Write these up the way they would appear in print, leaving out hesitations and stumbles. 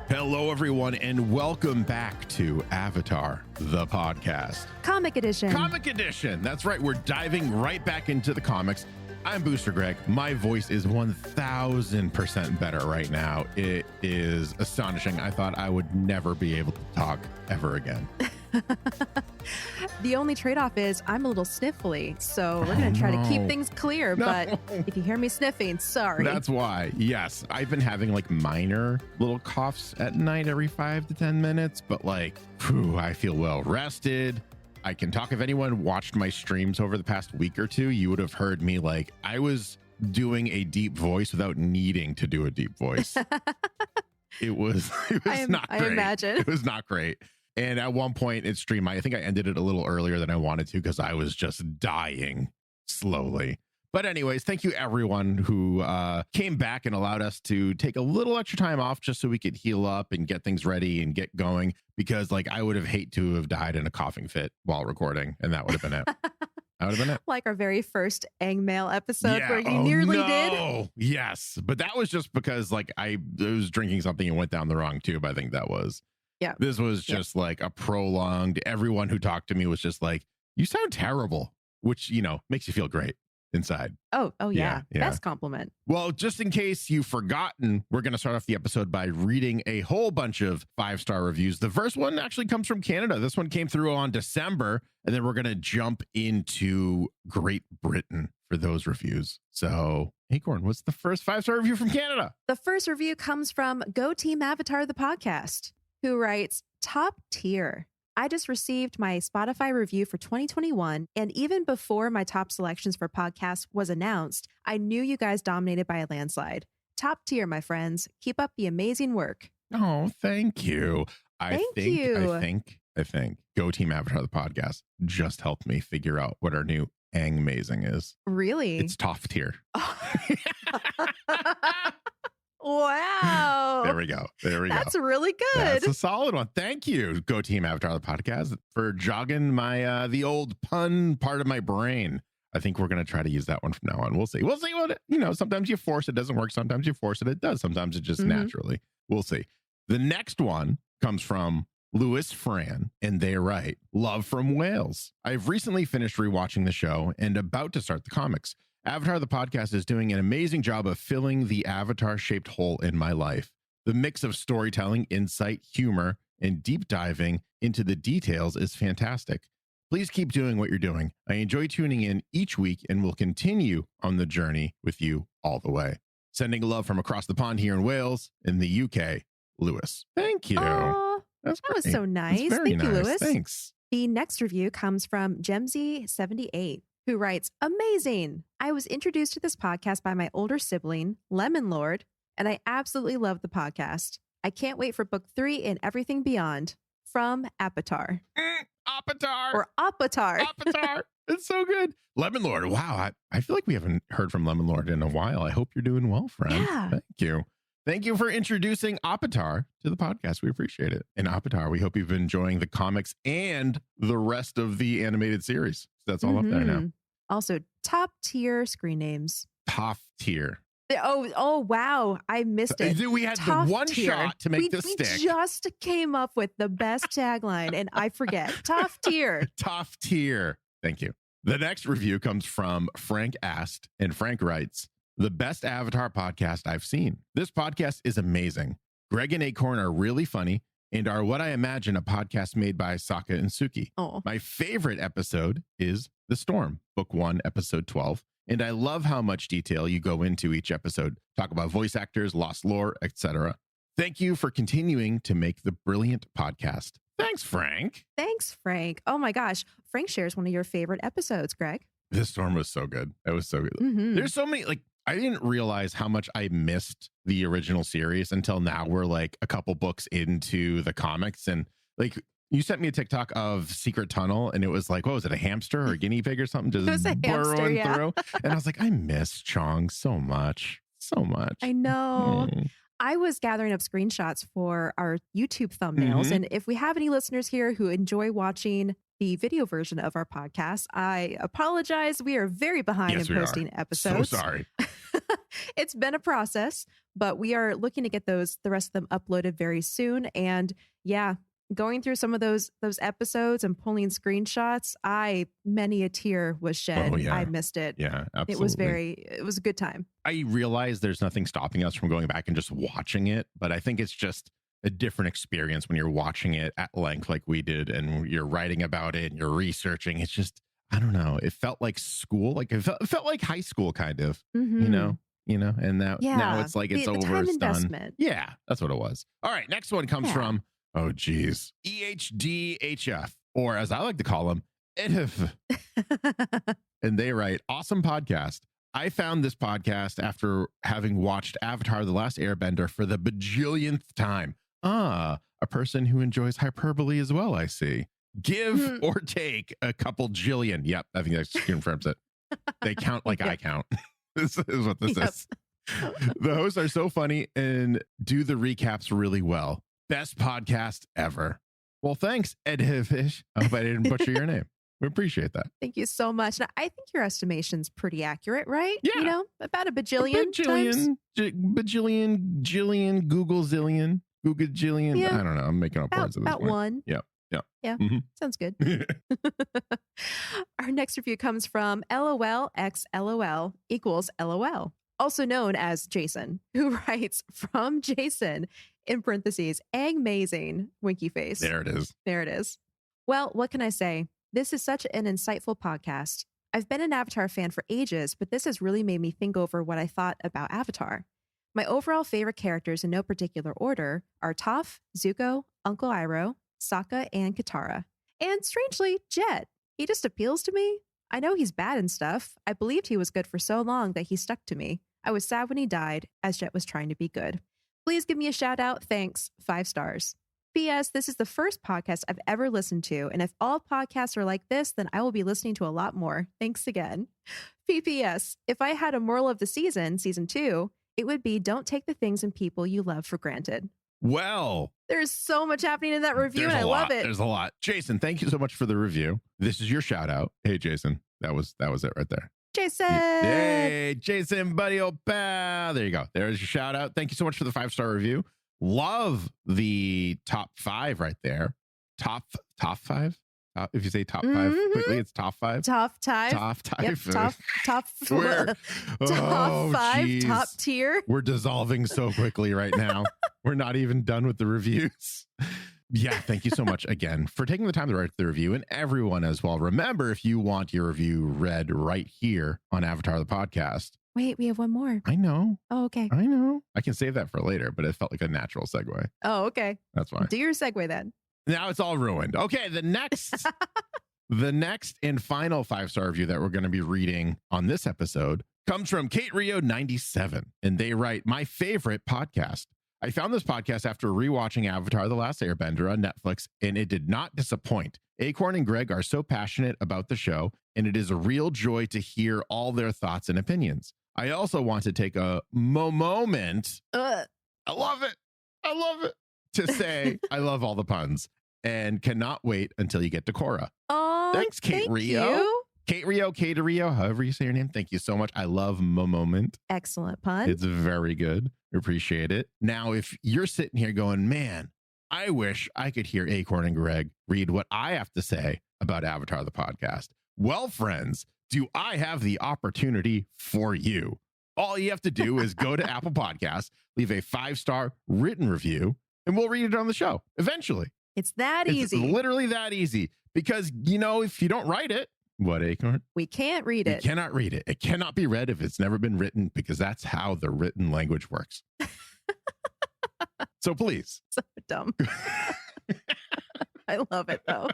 Hello, everyone, and welcome back to Avatar, the podcast. Comic edition. Comic edition. That's right. We're diving right back into the comics. I'm Booster Greg. My voice is 1,000% better right now. It is astonishing. I thought I would never be able to talk ever again. The only trade-off is I'm a little sniffly, so we're going to try to keep things clear. No. But if you hear me sniffing, sorry. That's why. Yes, I've been having like minor little coughs at night every 5 to 10 minutes, but like, whew, I feel well rested. I can talk. If anyone watched my streams over the past week or two, you would have heard me like I was doing a deep voice without needing to do a deep voice. It was not great. I imagine. It was not great. And at one point in stream, I think I ended it a little earlier than I wanted to because I was just dying slowly. But anyways, thank you everyone who came back and allowed us to take a little extra time off just so we could heal up and get things ready and get going. Because like I would have hate to have died in a coughing fit while recording, and that would have been it. That would have been it. Like our very first Aang Mail episode where you nearly did. Yes, but that was just because like I was drinking something and went down the wrong tube. I think that was. Yeah. This was just like a prolonged. Everyone who talked to me was just like, "You sound terrible," which makes you feel great inside. Oh yeah. Best compliment. Well, just in case you've forgotten, we're going to start off the episode by reading a whole bunch of 5-star reviews. The first one actually comes from Canada. This one came through on December, and then we're going to jump into Great Britain for those reviews. So, Acorn, what's the first 5-star review from Canada? The first review comes from Go Team Avatar, the podcast, who writes, "Top tier. I just received my Spotify review for 2021, and even before my top selections for podcasts was announced, I knew you guys dominated by a landslide. Top tier, my friends. Keep up the amazing work." Oh, thank you. I Thank think Go Team Avatar, the podcast, just helped me figure out what our new Aang Amazing is. Really? It's top tier. Wow. There we go. That's really good. That's a solid one. Thank you, Go Team Avatar, the podcast, for jogging my the old pun part of my brain. I think we're going to try to use that one from now on. We'll see. We'll see what sometimes you force it doesn't work. Sometimes you force it does. Sometimes it just naturally. We'll see. The next one comes from Louis Fran, and they write, "Love from Wales. I've recently finished rewatching the show and about to start the comics. Avatar, the podcast, is doing an amazing job of filling the avatar-shaped hole in my life. The mix of storytelling, insight, humor, and deep diving into the details is fantastic. Please keep doing what you're doing. I enjoy tuning in each week and will continue on the journey with you all the way. Sending love from across the pond here in Wales, in the UK, Louis." Thank you. That was so nice. Thank you, Louis. Thanks. The next review comes from Gemsy78, who writes, "Amazing. I was introduced to this podcast by my older sibling, Lemon Lord, and I absolutely love the podcast. I can't wait for book 3 and everything beyond. From Apatar." Apatar. Or Apatar. Apatar. It's so good. Lemon Lord. Wow. I feel like we haven't heard from Lemon Lord in a while. I hope you're doing well, friend. Yeah. Thank you. Thank you for introducing Apatar to the podcast. We appreciate it. And Apatar, we hope you've been enjoying the comics and the rest of the animated series. That's all up there now. Also, top tier screen names. Top tier. Oh, wow. I missed it. We had Top the one tier. shot to make this stick. We just came up with the best tagline, and I forget. Top tier. Top tier. Thank you. The next review comes from Frank Ast, and Frank writes, "The best Avatar podcast I've seen. This podcast is amazing. Greg and Acorn are really funny and are what I imagine a podcast made by Sokka and Suki. Oh. My favorite episode is The Storm, Book 1, Episode 12. And I love how much detail you go into each episode. Talk about voice actors, lost lore, etc. Thank you for continuing to make the brilliant podcast." Thanks, Frank. Thanks, Frank. Oh my gosh. Frank shares one of your favorite episodes, Greg. The Storm was so good. It was so good. There's so many, I didn't realize how much I missed the original series until now. We're like a couple books into the comics, and like you sent me a TikTok of Secret Tunnel, and it was like, what was it, a hamster or a guinea pig or something just burrowing through? And I was like, I miss Chong so much. I know. I was gathering up screenshots for our YouTube thumbnails. And if we have any listeners here who enjoy watching the video version of our podcast, I apologize. We are very behind in posting episodes. So sorry. It's been a process, but we are looking to get the rest of them uploaded very soon. And yeah, going through some of those episodes and pulling screenshots, many a tear was shed. Oh, yeah. I missed it. Yeah, absolutely. It was a good time. I realize there's nothing stopping us from going back and just watching it, but I think it's just a different experience when you're watching it at length like we did, and you're writing about it and you're researching. It's just, I don't know. It felt like school, like it felt like high school kind of, you know, and now it's like it's over. The time it's investment. done. Yeah, that's what it was. All right. Next one comes from, oh, geez, EHDHF, or as I like to call them, EHF. And they write, awesome podcast. I found this podcast after having watched Avatar: The Last Airbender for the bajillionth time. A person who enjoys hyperbole as well, I see. Give or take a couple jillion. Yep, I think that confirms it. They count like I count. This is what this is. The hosts are so funny and do the recaps really well. Best podcast ever. Well, thanks, Ed Fish. I hope I didn't butcher your name. We appreciate that. Thank you so much. Now, I think your estimation's pretty accurate, right? Yeah. You know, about a bajillion times. Bajillion, jillion, Google zillion, Google jillion. Yeah. I don't know. I'm making up words at this about point. one. Yeah. Yeah. Mm-hmm. Sounds good. Our next review comes from LOL x LOL equals LOL, also known as Jason, who writes, from Jason, in parentheses, amazing, winky face. There it is. There it is. Well, what can I say? This is such an insightful podcast. I've been an Avatar fan for ages, but this has really made me think over what I thought about Avatar. My overall favorite characters in no particular order are Toph, Zuko, Uncle Iroh, Sokka, and Katara. And strangely, Jet. He just appeals to me. I know he's bad and stuff. I believed he was good for so long that he stuck to me. I was sad when he died, as Jet was trying to be good. Please give me a shout out. Thanks. 5 stars. P.S. This is the first podcast I've ever listened to, and if all podcasts are like this, then I will be listening to a lot more. Thanks again. P.P.S. If I had a moral of the season 2, it would be don't take the things and people you love for granted. Well, there's so much happening in that review, and I love it. There's a lot. Jason, thank you so much for the review. This is your shout out. Hey, Jason, that was it right there. Jason. Hey, Jason, buddy, old pal. There you go. There's your shout out. Thank you so much for the 5-star review. Love the top 5 right there. Top 5. If you say top 5 quickly, it's top 5. Top 5. Top 5. Yep, top 4. Top 5. Geez. Top tier. We're dissolving so quickly right now. We're not even done with the reviews. Yeah, thank you so much again for taking the time to write the review, and everyone as well. Remember, if you want your review read right here on Avatar the Podcast. Wait, we have one more. I know. Oh, okay. I know. I can save that for later, but it felt like a natural segue. Oh, okay. That's fine. Do your segue then. Now it's all ruined. Okay, the next and final 5-star review that we're going to be reading on this episode comes from Kate Rio 97, and they write, my favorite podcast. I found this podcast after rewatching Avatar: The Last Airbender on Netflix, and it did not disappoint. Acorn and Greg are so passionate about the show, and it is a real joy to hear all their thoughts and opinions. I also want to take a moment. I love it. To say I love all the puns and cannot wait until you get to Korra. Oh, thanks, Kate Rio. You. Kate Rio, however you say your name. Thank you so much. I love moment. Excellent pun. It's very good. Appreciate it. Now, if you're sitting here going, man, I wish I could hear Acorn and Greg read what I have to say about Avatar the podcast. Well, friends, do I have the opportunity for you? All you have to do is go to Apple Podcasts, leave a 5-star written review, and we'll read it on the show eventually. It's that easy. It's literally that easy. Because, if you don't write it, what, Acorn? We can't read it. You cannot read it. It cannot be read if it's never been written, because that's how the written language works. So please. So dumb. I love it, though.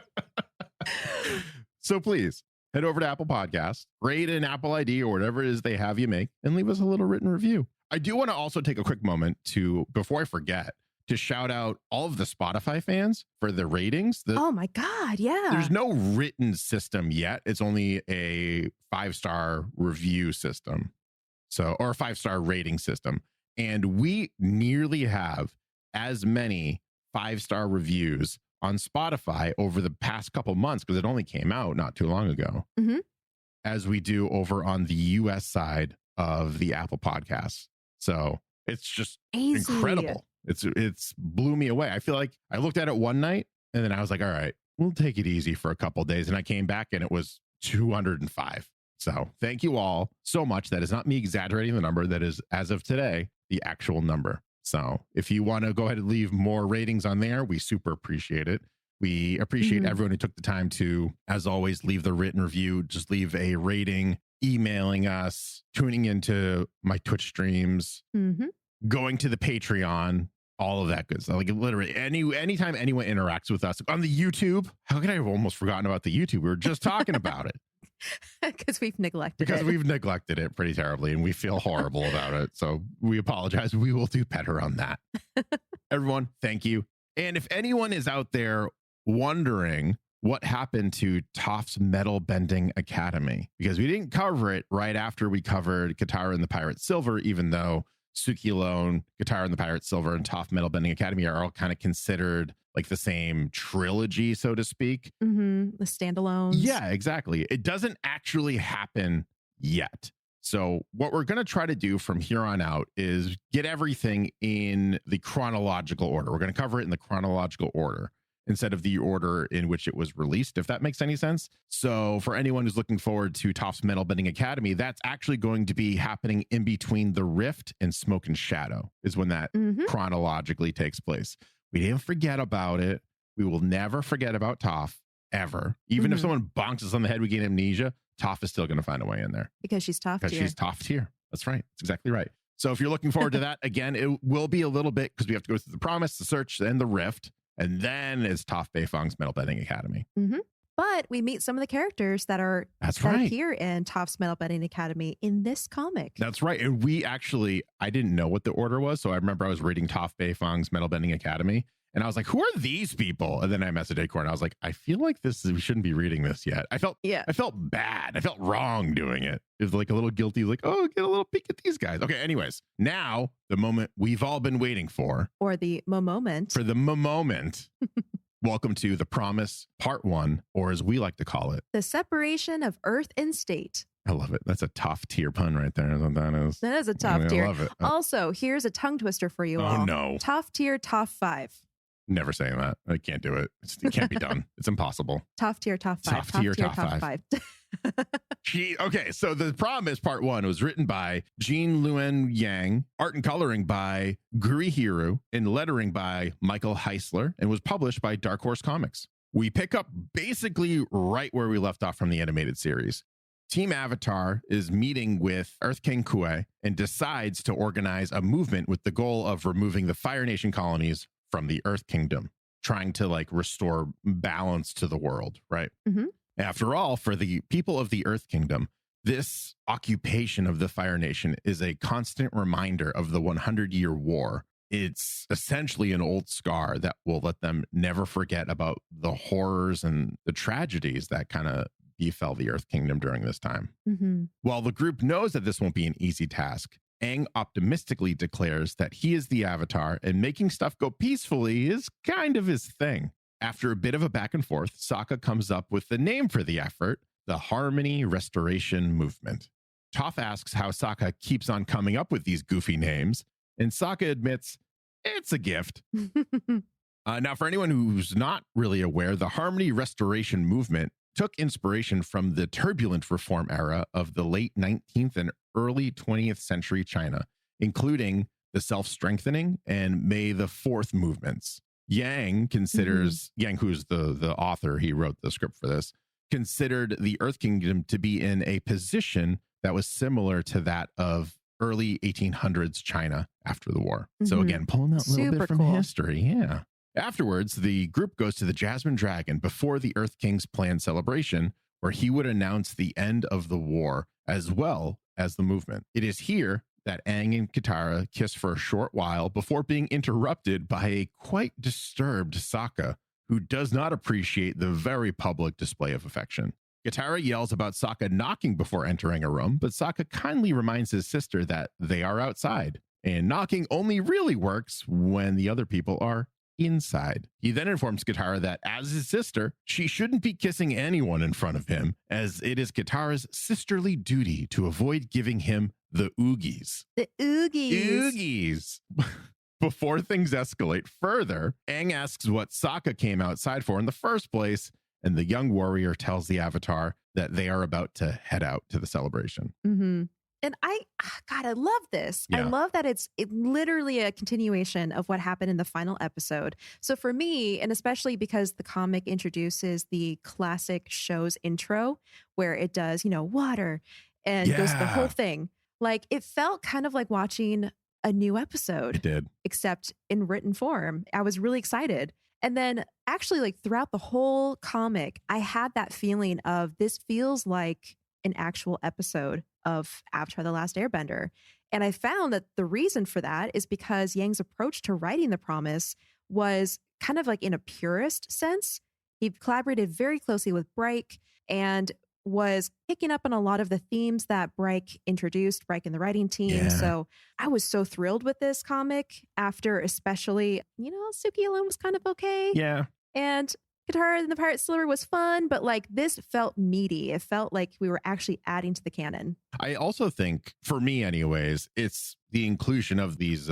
So please head over to Apple Podcasts, rate an Apple ID or whatever it is they have you make, and leave us a little written review. I do want to also take a quick moment before I forget, to shout out all of the Spotify fans for the ratings. Oh my God, yeah. There's no written system yet. It's only a 5-star review system. Or a 5-star rating system. And we nearly have as many 5-star reviews on Spotify over the past couple months, because it only came out not too long ago, as we do over on the US side of the Apple Podcasts. So it's just Easy. incredible. It's blew me away. I feel like I looked at it one night and then I was like, all right, we'll take it easy for a couple of days. And I came back and it was 205. So thank you all so much. That is not me exaggerating the number. That is, as of today, the actual number. So if you want to go ahead and leave more ratings on there, we super appreciate it. We appreciate everyone who took the time to, as always, leave the written review. Just leave a rating, emailing us, tuning into my Twitch streams, going to the Patreon, all of that good stuff. Like literally anytime anyone interacts with us on the YouTube. How could I have almost forgotten about the YouTube? We were just talking about it. Because we've neglected it pretty terribly and we feel horrible about it. So we apologize. We will do better on that. Everyone, thank you. And if anyone is out there wondering what happened to Toph's Metal Bending Academy, because we didn't cover it right after we covered Katara and the Pirate Silver, even though Suki alone, Katara and the Pirate Silver, and Toph Metal Bending Academy are all kind of considered like the same trilogy, so to speak. The standalones. Yeah, exactly. It doesn't actually happen yet. So what we're going to try to do from here on out is get everything in the chronological order. We're going to cover it in the chronological order instead of the order in which it was released, if that makes any sense. So for anyone who's looking forward to Toph's Metal Bending Academy, that's actually going to be happening in between The Rift and Smoke and Shadow is when that chronologically takes place. We didn't forget about it. We will never forget about Toph, ever. Even if someone bonks us on the head, we gain amnesia, Toph is still going to find a way in there. Because she's Toph tier. Because she's Toph tier. That's right. That's exactly right. So if you're looking forward to that, again, it will be a little bit because we have to go through the Promise, the Search, and the Rift. And then it's Toph Beifong's Metal Bending Academy. But we meet some of the characters that are here in Toph's Metal Bending Academy in this comic. That's right. And we actually, I didn't know what the order was. So I remember I was reading Toph Beifong's Metal Bending Academy. And I was like, who are these people? And then I messaged Acorn. I was like, I feel like we shouldn't be reading this yet. I felt bad. I felt wrong doing it. It was like a little guilty, like, oh, get a little peek at these guys. Okay, anyways, now the moment we've all been waiting for. Or the moment. For the moment. Welcome to The Promise, Part 1, or as we like to call it, the separation of Earth and State. I love it. That's a top tier pun right there. That is. That is a top tier. I love it. Also, here's a tongue twister for you all. Oh, no. Top tier, top 5. Never saying that. I can't do it. It can't be done. It's impossible. Top tier, top 5. Top tier, top 5. Okay, so The Promise Part 1 was written by Jean Luen Yang, art and coloring by Gurihiru, and lettering by Michael Heisler, and was published by Dark Horse Comics. We pick up basically right where we left off from the animated series. Team Avatar is meeting with Earth King Kui and decides to organize a movement with the goal of removing the Fire Nation colonies from the Earth Kingdom, trying to like restore balance to the world, right? After all, for the people of the Earth Kingdom, this occupation of the Fire Nation is a constant reminder of the 100-year war. It's essentially an old scar that will let them never forget about the horrors and the tragedies that kind of befell the Earth Kingdom during this time. While the group knows that this won't be an easy task, Aang optimistically declares that he is the Avatar and making stuff go peacefully is kind of his thing. After a bit of a back and forth, Sokka comes up with the name for the effort, the Harmony Restoration Movement. Toph asks how Sokka keeps on coming up with these goofy names, and Sokka admits it's a gift. Now, for anyone who's not really aware, the Harmony Restoration Movement took inspiration from the turbulent reform era of the late 19th and early 20th century China, including the self-strengthening and May the 4th movements. Yang considers, Yang, who's the author, he wrote the script for this, considered the Earth Kingdom to be in a position that was similar to that of early 1800s China after the war. So again, pulling out a little bit from history. Yeah. Afterwards, the group goes to the Jasmine Dragon before the Earth King's planned celebration, where he would announce the end of the war as well as the movement. It is here that Aang and Katara kiss for a short while before being interrupted by a quite disturbed Sokka, who does not appreciate the very public display of affection. Katara yells about Sokka knocking before entering a room, but Sokka kindly reminds his sister that they are outside, and knocking only really works when the other people are inside. He then informs Katara that as his sister, she shouldn't be kissing anyone in front of him, as it is Katara's sisterly duty to avoid giving him the Oogies. The Oogies. Oogies. Before things escalate further, Aang asks what Sokka came outside for in the first place, and the young warrior tells the Avatar that they are about to head out to the celebration. Mm-hmm. And God, I love this. Yeah. I love that it's literally a continuation of what happened in the final episode. So for me, and especially because the comic introduces the classic show's intro where it does, water and goes the whole thing. Like it felt kind of like watching a new episode. It did. Except in written form. I was really excited. And then actually like throughout the whole comic, I had that feeling of this feels like an actual episode of Avatar: The Last Airbender. And I found that the reason for that is because Yang's approach to writing the promise was kind of like in a purist sense. He collaborated very closely with Bryke and was picking up on a lot of the themes that Bryke introduced, Bryke and the writing team. Yeah. So I was so thrilled with this comic after especially, Suki alone was kind of okay. Yeah. And Katara and the Pirate Silver was fun, but like this felt meaty. It felt like we were actually adding to the canon. I also think, for me anyways, it's the inclusion of these,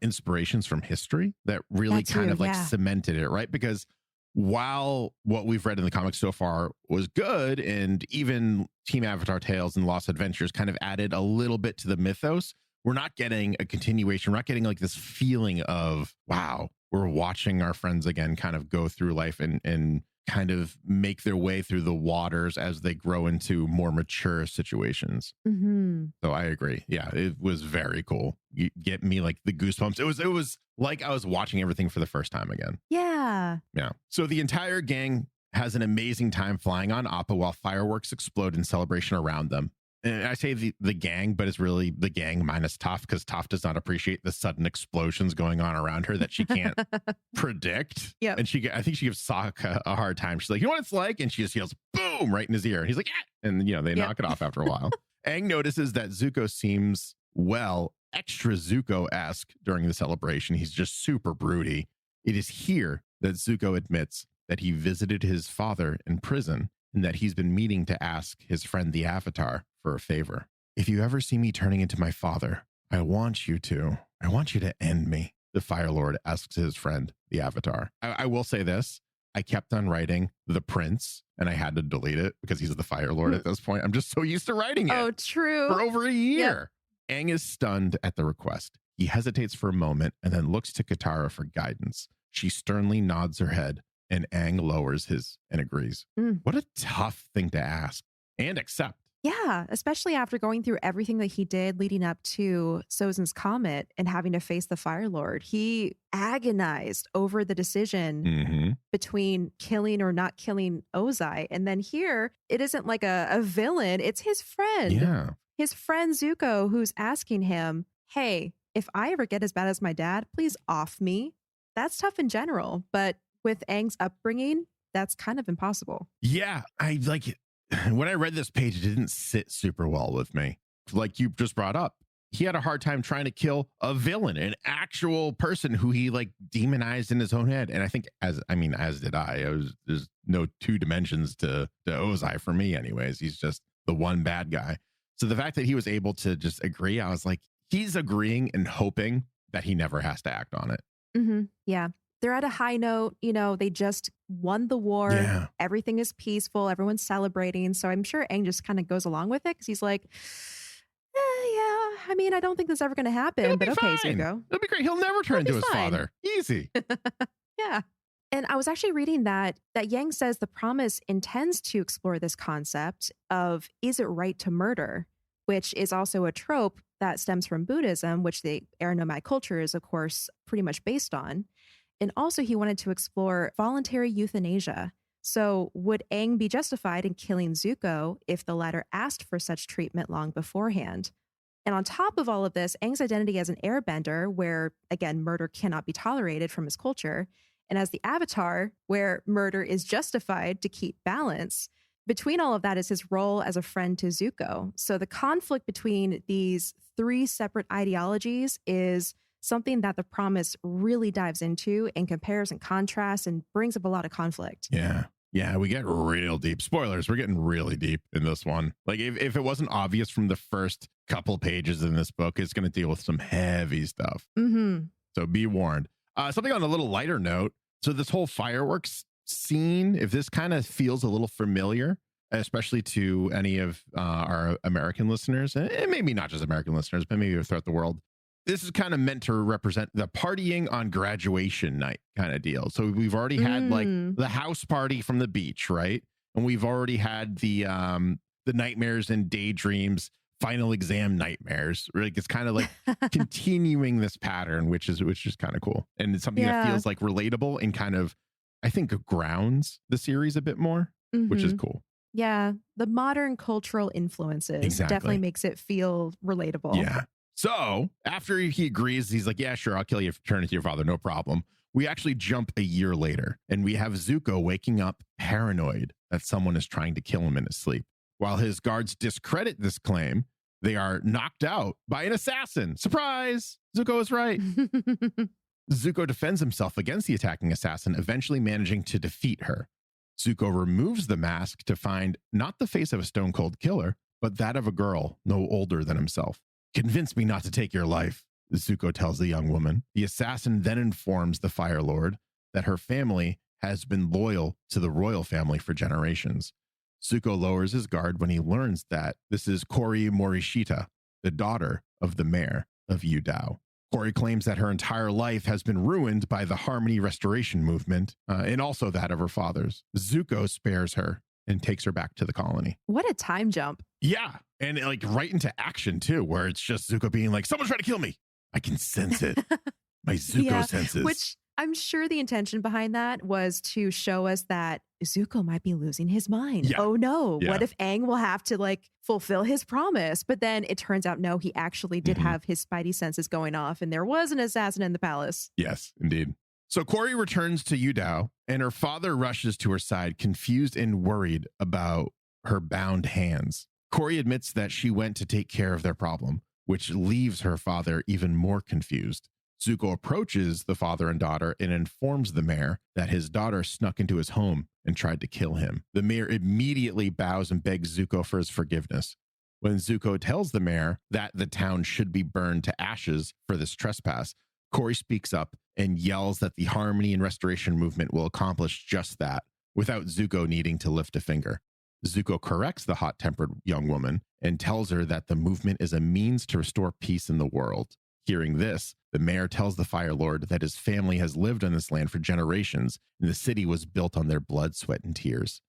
inspirations from history that really cemented it, right? Because while what we've read in the comics so far was good, and even Team Avatar Tales and Lost Adventures kind of added a little bit to the mythos, we're not getting a continuation. We're not getting like this feeling of, wow, we're watching our friends again kind of go through life and kind of make their way through the waters as they grow into more mature situations. Mm-hmm. So I agree. Yeah, it was very cool. You get me like the goosebumps. It was like I was watching everything for the first time again. Yeah. Yeah. So the entire gang has an amazing time flying on Appa while fireworks explode in celebration around them. And I say the gang, but it's really the gang minus Toph, because Toph does not appreciate the sudden explosions going on around her that she can't predict. Yeah. And I think she gives Sokka a hard time. She's like, you know what it's like? And she just yells, boom, right in his ear. And he's like, yeah. And, they knock it off after a while. Aang notices that Zuko seems, extra Zuko-esque during the celebration. He's just super broody. It is here that Zuko admits that he visited his father in prison and that he's been meaning to ask his friend the Avatar for a favor. If you ever see me turning into my father, I want you to end me, the Fire Lord asks his friend, the Avatar. I will say this. I kept on writing the prince and I had to delete it because he's the Fire Lord at this point. I'm just so used to writing it. Oh, true. For over a year. Yep. Aang is stunned at the request. He hesitates for a moment and then looks to Katara for guidance. She sternly nods her head and Aang lowers his and agrees. What a tough thing to ask and accept. Yeah, especially after going through everything that he did leading up to Sozin's Comet and having to face the Fire Lord. He agonized over the decision between killing or not killing Ozai. And then here, it isn't like a villain. It's his friend. Yeah. His friend Zuko, who's asking him, hey, if I ever get as bad as my dad, please off me. That's tough in general. But with Aang's upbringing, that's kind of impossible. Yeah, I like it. When I read this page, it didn't sit super well with me. Like you just brought up, he had a hard time trying to kill a villain, an actual person who he like demonized in his own head. And I think as did I. There's no two dimensions to Ozai for me anyways. He's just the one bad guy. So the fact that he was able to just agree, I was like, he's agreeing and hoping that he never has to act on it. Mm-hmm. Yeah. They're at a high note, they just won the war. Yeah. Everything is peaceful. Everyone's celebrating. So I'm sure Aang just kind of goes along with it because he's like, I don't think this is ever going to happen. But okay, Zuko. It'll be great. He'll never turn into his father. Easy. Yeah. And I was actually reading that Yang says the promise intends to explore this concept of, is it right to murder? Which is also a trope that stems from Buddhism, which the air nomad culture is, of course, pretty much based on. And also he wanted to explore voluntary euthanasia. So would Aang be justified in killing Zuko if the latter asked for such treatment long beforehand? And on top of all of this, Aang's identity as an airbender, where, again, murder cannot be tolerated from his culture, and as the Avatar, where murder is justified to keep balance. Between all of that is his role as a friend to Zuko. So the conflict between these three separate ideologies is something that the promise really dives into and compares and contrasts and brings up a lot of conflict. Yeah. Yeah, we get real deep. Spoilers, we're getting really deep in this one. Like, if it wasn't obvious from the first couple pages in this book, it's going to deal with some heavy stuff. Mm-hmm. So be warned. Something on a little lighter note. So this whole fireworks scene, if this kind of feels a little familiar, especially to any of our American listeners, and maybe not just American listeners, but maybe throughout the world, this is kind of meant to represent the partying on graduation night kind of deal. So we've already had like the house party from the beach, right? And we've already had the nightmares and daydreams, final exam nightmares. Like, it's kind of like continuing this pattern, which is kind of cool. And it's something that feels like relatable and kind of, I think, grounds the series a bit more, which is cool. Yeah. The modern cultural influences definitely makes it feel relatable. Yeah. So after he agrees, he's like, yeah, sure, I'll kill you if you turn into your father. No problem. We actually jump a year later and we have Zuko waking up paranoid that someone is trying to kill him in his sleep. While his guards discredit this claim, they are knocked out by an assassin. Surprise! Zuko is right. Zuko defends himself against the attacking assassin, eventually managing to defeat her. Zuko removes the mask to find not the face of a stone-cold killer, but that of a girl no older than himself. Convince me not to take your life, Zuko tells the young woman. The assassin then informs the Fire Lord that her family has been loyal to the royal family for generations. Zuko lowers his guard when he learns that this is Kori Morishita, the daughter of the mayor of Yudao. Kori claims that her entire life has been ruined by the Harmony Restoration movement, and also that of her father's. Zuko spares her and takes her back to the colony. What a time jump. Yeah. And like right into action too, where it's just Zuko being like, someone's trying to kill me. I can sense it. My Zuko senses. Which I'm sure the intention behind that was to show us that Zuko might be losing his mind. Yeah. Oh no. Yeah. What if Aang will have to like fulfill his promise? But then it turns out, no, he actually did have his spidey senses going off and there was an assassin in the palace. Yes, indeed. So Kori returns to Yudao and her father rushes to her side, confused and worried about her bound hands. Kori admits that she went to take care of their problem, which leaves her father even more confused. Zuko approaches the father and daughter and informs the mayor that his daughter snuck into his home and tried to kill him. The mayor immediately bows and begs Zuko for his forgiveness. When Zuko tells the mayor that the town should be burned to ashes for this trespass, Kori speaks up and yells that the Harmony and Restoration movement will accomplish just that without Zuko needing to lift a finger. Zuko corrects the hot-tempered young woman and tells her that the movement is a means to restore peace in the world. Hearing this, the mayor tells the Fire Lord that his family has lived on this land for generations and the city was built on their blood, sweat, and tears.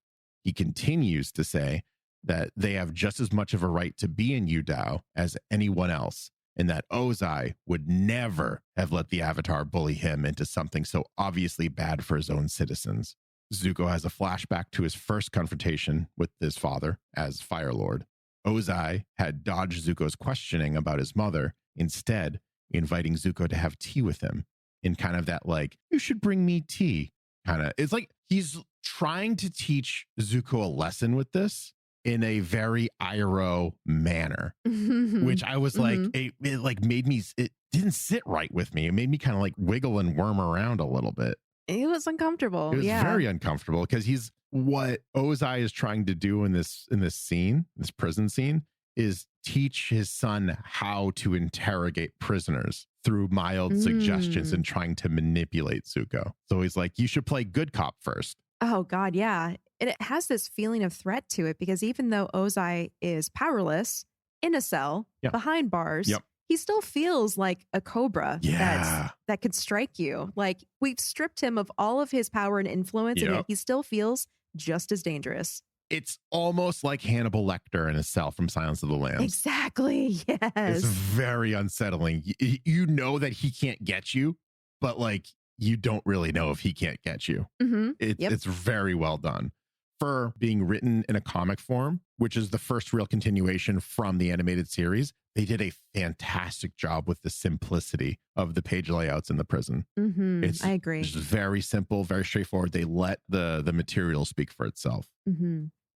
He continues to say that they have just as much of a right to be in Yudao as anyone else, and that Ozai would never have let the Avatar bully him into something so obviously bad for his own citizens. Zuko has a flashback to his first confrontation with his father as Fire Lord. Ozai had dodged Zuko's questioning about his mother, instead inviting Zuko to have tea with him in kind of that like, you should bring me tea kind of. It's like he's trying to teach Zuko a lesson with this in a very Iroh manner, which I was like, it like made me, it didn't sit right with me. It made me kind of like wiggle and worm around a little bit. It was uncomfortable. It was very uncomfortable because he's what Ozai is trying to do in this scene, this prison scene, is teach his son how to interrogate prisoners through mild suggestions and trying to manipulate Zuko. So he's like, you should play good cop first. Oh God, yeah. And it has this feeling of threat to it because even though Ozai is powerless in a cell behind bars, he still feels like a cobra that could strike you. Like we've stripped him of all of his power and influence, and yet he still feels just as dangerous. It's almost like Hannibal Lecter in a cell from Silence of the Lambs. Exactly. Yes. It's very unsettling. You know that he can't get you, but like you don't really know if he can't get you. It's very well done. For being written in a comic form, which is the first real continuation from the animated series, they did a fantastic job with the simplicity of the page layouts in the prison. I agree. It's very simple, very straightforward. They let the material speak for itself.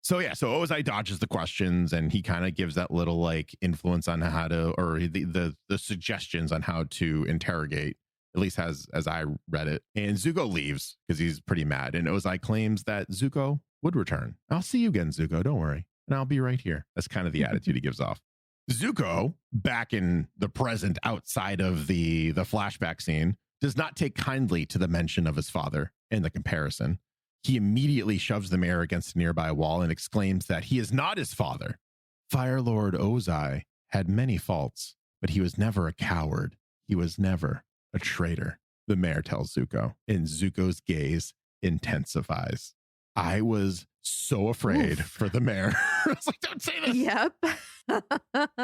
So Ozai dodges the questions, and he kind of gives that little like influence on how to, or the suggestions on how to interrogate, at least as I read it. And Zuko leaves because he's pretty mad. And Ozai claims that Zuko would return. I'll see you again, Zuko. Don't worry. And I'll be right here. That's kind of the attitude he gives off. Zuko, back in the present outside of the flashback scene, does not take kindly to the mention of his father and the comparison. He immediately shoves the mayor against a nearby wall and exclaims that he is not his father. Fire Lord Ozai had many faults, but he was never a coward. He was never a traitor, the mayor tells Zuko, and Zuko's gaze intensifies. I was so afraid for the mayor. I was like, don't say this. Yep.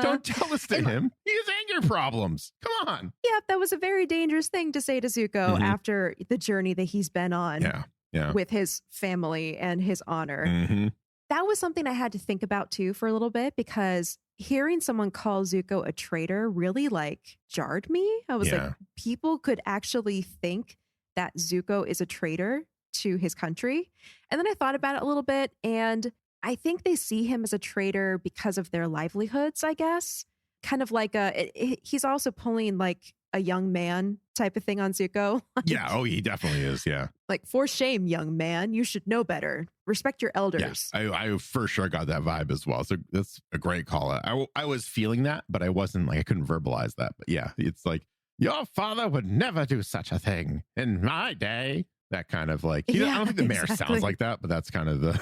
Don't tell this to him. He has anger problems. Come on. Yep, that was a very dangerous thing to say to Zuko after the journey that he's been on. Yeah. With his family and his honor. Mm-hmm. That was something I had to think about too for a little bit, because hearing someone call Zuko a traitor really like jarred me. I was like, people could actually think that Zuko is a traitor to his country. And then I thought about it a little bit, and I think they see him as a traitor because of their livelihoods, I guess. Kind of like he's also pulling like a young man type of thing on Zuko. Yeah. Oh, he definitely is. Yeah. Like, for shame, young man, you should know better. Respect your elders. Yeah, I for sure got that vibe as well. So that's a great call. I was feeling that, but I wasn't like, I couldn't verbalize that. But yeah, it's like, your father would never do such a thing in my day. That kind of like, I don't think the mayor sounds like that, but that's kind of the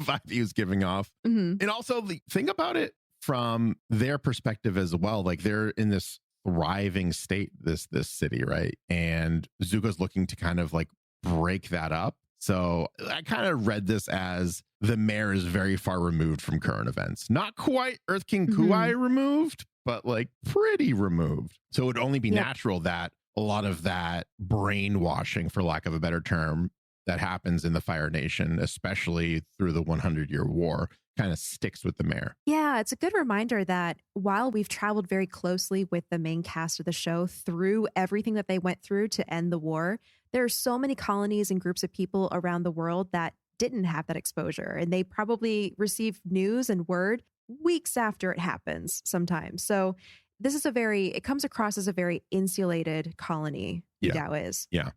vibe he was giving off. Mm-hmm. And also the thing about it from their perspective as well, like they're in this thriving state, this city, right? And Zuko's looking to kind of like break that up. So I kind of read this as the mayor is very far removed from current events. Not quite Earth King Kuai removed, but like pretty removed. So it would only be natural that a lot of that brainwashing, for lack of a better term, that happens in the Fire Nation, especially through the 100-year war, kind of sticks with the mayor. Yeah, it's a good reminder that while we've traveled very closely with the main cast of the show through everything that they went through to end the war, there are so many colonies and groups of people around the world that didn't have that exposure. And they probably received news and word weeks after it happens sometimes. So this is it comes across as a very insulated colony, Yudao is. Yeah.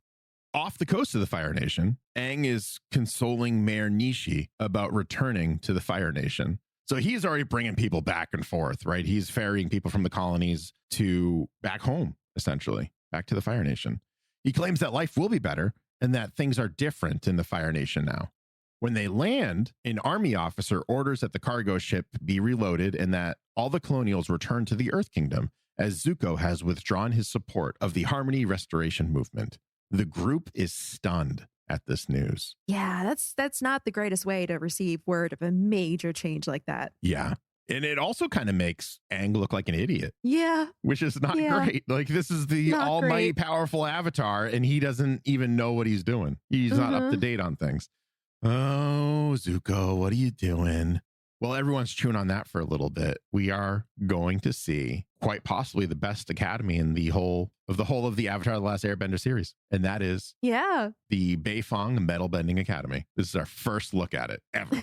Off the coast of the Fire Nation, Aang is consoling Mayor Nishi about returning to the Fire Nation. So he's already bringing people back and forth, right? He's ferrying people from the colonies to back home, essentially, back to the Fire Nation. He claims that life will be better and that things are different in the Fire Nation now. When they land, an army officer orders that the cargo ship be reloaded and that all the colonials return to the Earth Kingdom, as Zuko has withdrawn his support of the Harmony Restoration Movement. The group is stunned at this news. Yeah, that's not the greatest way to receive word of a major change like that. Yeah. And it also kind of makes Aang look like an idiot. Yeah. Which is not great. Like, this is the almighty powerful Avatar, and he doesn't even know what he's doing. He's not up to date on things. Oh, Zuko, what are you doing? Well, everyone's chewing on that for a little bit. We are going to see quite possibly the best academy in the whole of the Avatar: The Last Airbender series. And that is the Beifong Metal Bending Academy. This is our first look at it ever.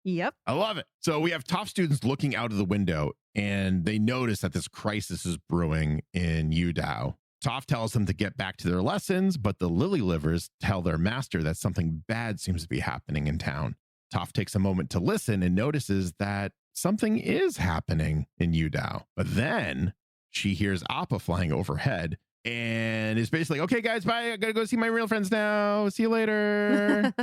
Yep. I love it. So we have top students looking out of the window, and they notice that this crisis is brewing in Yudao. Toph tells them to get back to their lessons, but the Lily Livers tell their master that something bad seems to be happening in town. Toph takes a moment to listen and notices that something is happening in Yudao. But then she hears Appa flying overhead and is basically, okay, guys, bye. I gotta go see my real friends now. See you later.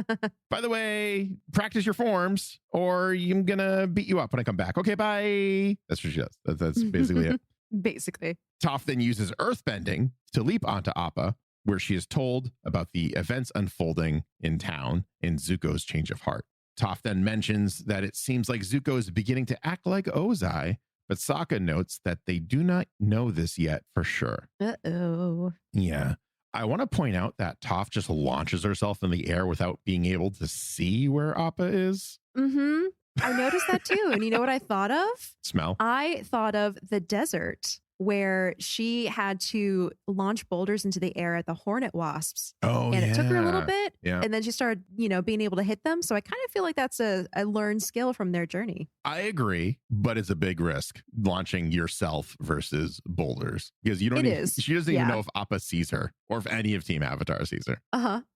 By the way, practice your forms or I'm gonna beat you up when I come back. Okay, bye. That's what she does. That's basically it. Basically. Toph then uses earthbending to leap onto Appa, where she is told about the events unfolding in town and Zuko's change of heart. Toph then mentions that it seems like Zuko is beginning to act like Ozai, but Sokka notes that they do not know this yet for sure. Uh-oh. Yeah. I want to point out that Toph just launches herself in the air without being able to see where Appa is. Mm-hmm. I noticed that too. And you know what I thought of? Smell. I thought of the desert where she had to launch boulders into the air at the hornet wasps. Oh, And it took her a little bit. Yeah. And then she started, being able to hit them. So I kind of feel like that's a learned skill from their journey. I agree, but it's a big risk launching yourself versus boulders because you don't. She doesn't even know if Appa sees her or if any of Team Avatar sees her.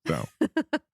So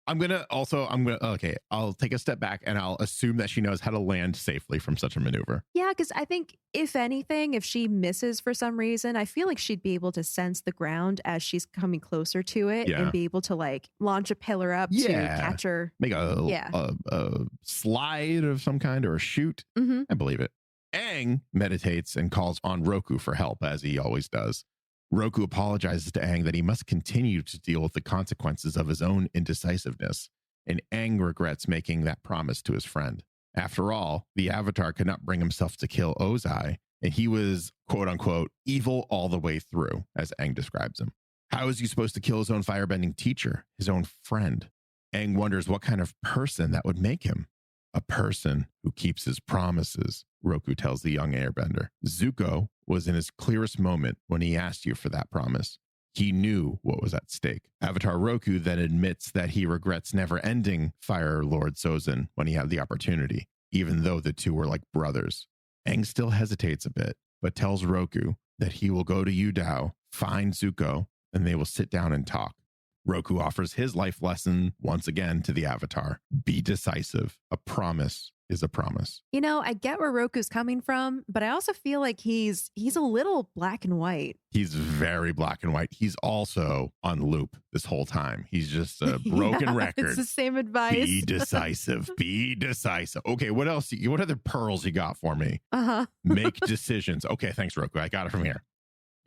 okay, I'll take a step back and I'll assume that she knows how to land safely from such a maneuver. Yeah, because I think if anything, if she misses for some reason, I feel like she'd be able to sense the ground as she's coming closer to it and be able to like launch a pillar up to catch her. Make a slide of some kind or a shoot. I believe it. Aang meditates and calls on Roku for help, as he always does. Roku apologizes to Aang that he must continue to deal with the consequences of his own indecisiveness, and Aang regrets making that promise to his friend. After all, the Avatar could not bring himself to kill Ozai, and he was, quote unquote, evil all the way through, as Aang describes him. How is he supposed to kill his own firebending teacher, his own friend? Aang wonders what kind of person that would make him. A person who keeps his promises, Roku tells the young airbender. Zuko was in his clearest moment when he asked you for that promise. He knew what was at stake. Avatar Roku then admits that he regrets never ending Fire Lord Sozin when he had the opportunity, even though the two were like brothers. Aang still hesitates a bit, but tells Roku that he will go to Yudao, find Zuko, and they will sit down and talk. Roku offers his life lesson once again to the Avatar. Be decisive. A promise is a promise. I get where Roku's coming from, but I also feel like he's a little black and white. He's very black and white. He's also on loop this whole time. He's just a broken record. It's the same advice. Be decisive. Be decisive. Okay, what else? What other pearls you got for me? Make decisions. Okay, thanks, Roku. I got it from here.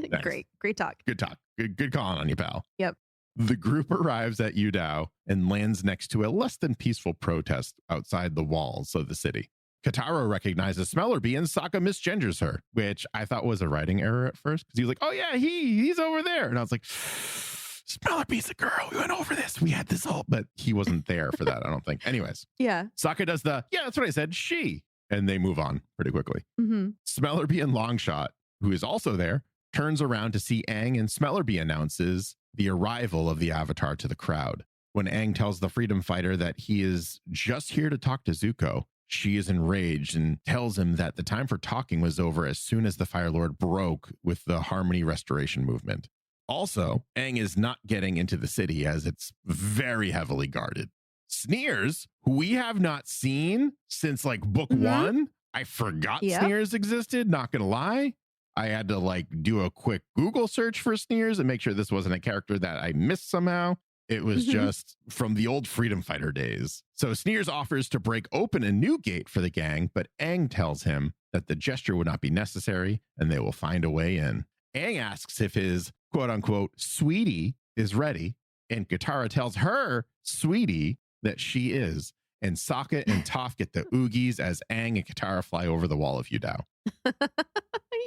Thanks. Great talk. Good talk. Good calling on you, pal. Yep. The group arrives at Yudao and lands next to a less than peaceful protest outside the walls of the city. Katara recognizes Smellerbee and Sokka misgenders her, which I thought was a writing error at first because he was like, oh yeah, he's over there. And I was like, Smellerbee's a girl. We went over this. We had this all, but he wasn't there for that, I don't think. Anyways. Yeah. Sokka does that's what I said, she. And they move on pretty quickly. Smellerbee and Longshot, who is also there, turns around to see Aang, and Smellerbee announces the arrival of the Avatar to the crowd. When Aang tells the freedom fighter that he is just here to talk to Zuko, she is enraged and tells him that the time for talking was over as soon as the Fire Lord broke with the Harmony Restoration movement. Also, Aang is not getting into the city as it's very heavily guarded. Sneers, who we have not seen since like book one. I forgot Sneers existed, not gonna lie. I had to do a quick Google search for Sneers and make sure this wasn't a character that I missed somehow. It was just from the old freedom fighter days. So Sneers offers to break open a new gate for the gang, but Aang tells him that the gesture would not be necessary and they will find a way in. Aang asks if his quote unquote sweetie is ready, and Katara tells her sweetie that she is. And Sokka and Toph get the Oogies as Aang and Katara fly over the wall of Yudao.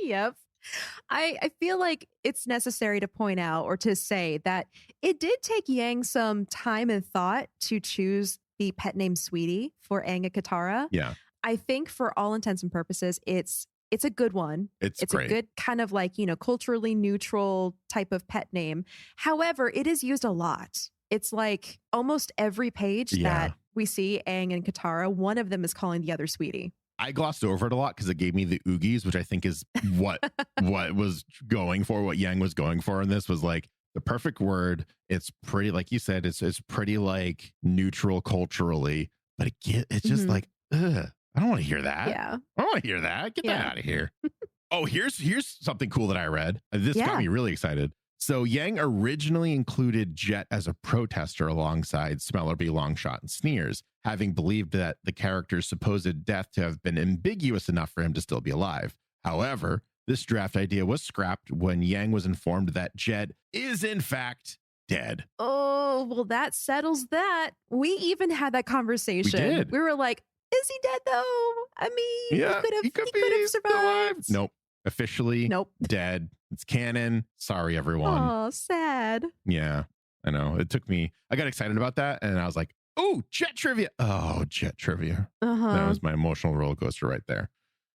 Yep. I feel like it's necessary to point out or to say that it did take Yang some time and thought to choose the pet name Sweetie for Aang and Katara. Yeah. I think for all intents and purposes, it's a good one. It's great. A good kind of culturally neutral type of pet name. However, it is used a lot. It's like almost every page that we see Aang and Katara, one of them is calling the other Sweetie. I glossed over it a lot because it gave me the Oogies, which I think is what was going for, what Yang was going for in this was like the perfect word. It's pretty, like you said, it's pretty like neutral culturally, but it's just like, ugh, I don't want to hear that. Yeah. I don't want to hear that. Get that out of here. Oh, here's something cool that I read. This got me really excited. So Yang originally included Jet as a protester alongside Smellerbee, Longshot, and Sneers, having believed that the character's supposed death to have been ambiguous enough for him to still be alive. However, this draft idea was scrapped when Yang was informed that Jet is in fact dead. Oh, well, that settles that. We even had that conversation. We did. We were like, is he dead though? I mean, he could have survived. Nope. Officially dead. It's canon. Sorry, everyone. Oh, sad. Yeah, I know. It took me, I got excited about that. And I was like, oh, Jet trivia. Oh, Jet trivia. That was my emotional roller coaster right there.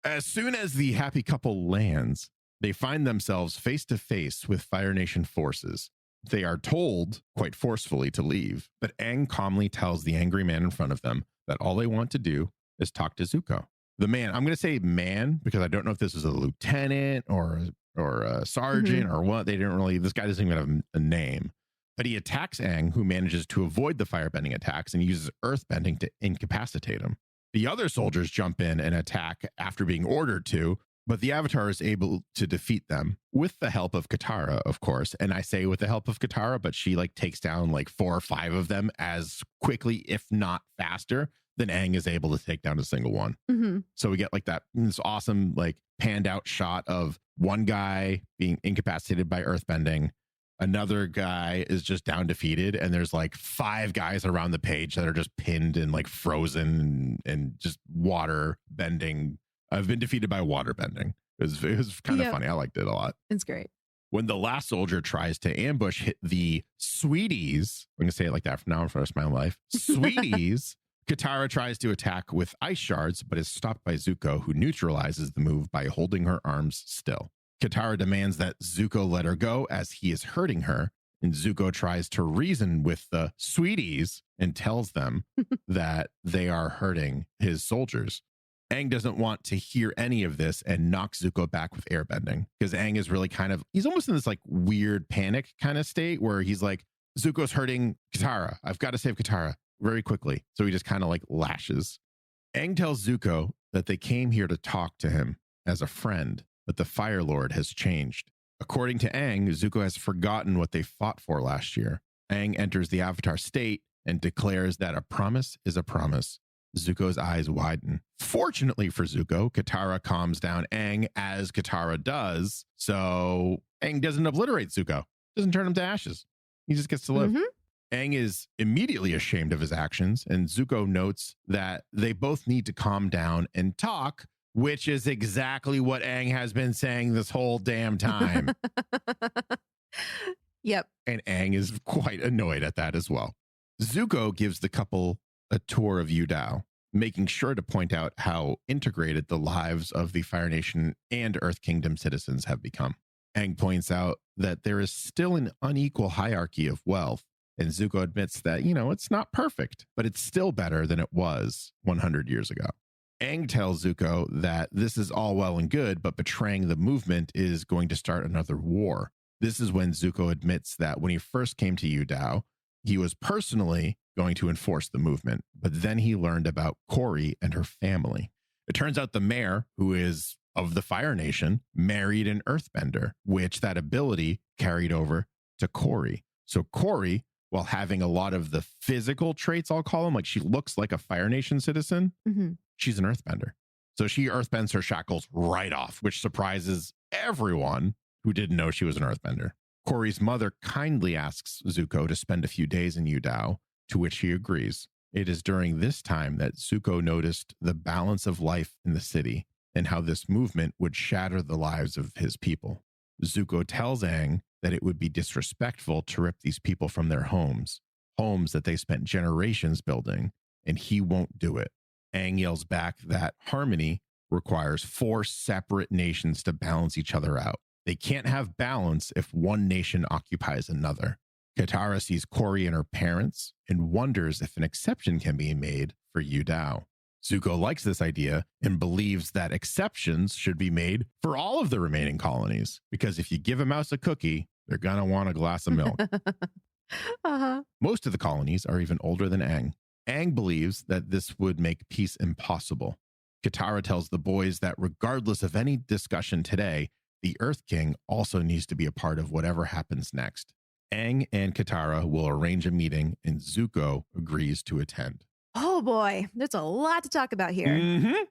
As soon as the happy couple lands, They find themselves face to face with Fire Nation forces. They are told, quite forcefully, to leave, but Aang calmly tells the angry man in front of them that all they want to do is talk to Zuko. The man, I'm going to say man, because I don't know if this is a lieutenant or a sergeant or what. They didn't really, this guy doesn't even have a name. But he attacks Aang, who manages to avoid the firebending attacks and uses earthbending to incapacitate him. The other soldiers jump in and attack after being ordered to, but the Avatar is able to defeat them with the help of Katara, of course. And I say with the help of Katara, but she like takes down like 4 or 5 of them as quickly, if not faster, than Aang is able to take down a single one. So we get like this awesome, like panned out shot of one guy being incapacitated by earthbending. Another guy is just down defeated. And there's like 5 guys around the page that are just pinned and like frozen and just water bending. I've been defeated by water bending. It was kind of funny. I liked it a lot. It's great. When the last soldier tries to ambush the sweeties, I'm going to say it like that from now on for the rest of my life. Sweeties, Katara tries to attack with ice shards, but is stopped by Zuko, who neutralizes the move by holding her arms still. Katara demands that Zuko let her go as he is hurting her, and Zuko tries to reason with the sweeties and tells them that they are hurting his soldiers. Aang doesn't want to hear any of this and knocks Zuko back with airbending, because Aang is really he's almost in this like weird panic kind of state where he's like, Zuko's hurting Katara. I've got to save Katara very quickly. So he just kind of like lashes. Aang tells Zuko that they came here to talk to him as a friend, but the Fire Lord has changed. According to Aang, Zuko has forgotten what they fought for last year. Aang enters the Avatar state and declares that a promise is a promise. Zuko's eyes widen. Fortunately for Zuko, Katara calms down Aang as Katara does, so Aang doesn't obliterate Zuko, doesn't turn him to ashes. He just gets to live. Aang is immediately ashamed of his actions, and Zuko notes that they both need to calm down and talk, which is exactly what Aang has been saying this whole damn time. Yep. And Aang is quite annoyed at that as well. Zuko gives the couple a tour of Yudao, making sure to point out how integrated the lives of the Fire Nation and Earth Kingdom citizens have become. Aang points out that there is still an unequal hierarchy of wealth, and Zuko admits that, it's not perfect, but it's still better than it was 100 years ago. Aang tells Zuko that this is all well and good, but betraying the movement is going to start another war. This is when Zuko admits that when he first came to Yudao, he was personally going to enforce the movement, but then he learned about Corey and her family. It turns out the mayor, who is of the Fire Nation, married an earthbender, which that ability carried over to Corey. So Corey, while having a lot of the physical traits, I'll call them, like she looks like a Fire Nation citizen, she's an earthbender. So she earthbends her shackles right off, which surprises everyone who didn't know she was an earthbender. Corey's mother kindly asks Zuko to spend a few days in Yudao, to which he agrees. It is during this time that Zuko noticed the balance of life in the city and how this movement would shatter the lives of his people. Zuko tells Aang that it would be disrespectful to rip these people from their homes that they spent generations building, and he won't do it. Aang yells back that harmony requires 4 separate nations to balance each other out. They can't have balance if one nation occupies another. Katara sees Corey and her parents and wonders if an exception can be made for Yudao. Zuko likes this idea and believes that exceptions should be made for all of the remaining colonies, because if you give a mouse a cookie, they're going to want a glass of milk. Most of the colonies are even older than Aang. Aang believes that this would make peace impossible. Katara tells the boys that regardless of any discussion today, the Earth King also needs to be a part of whatever happens next. Aang and Katara will arrange a meeting, and Zuko agrees to attend. Oh boy, there's a lot to talk about here.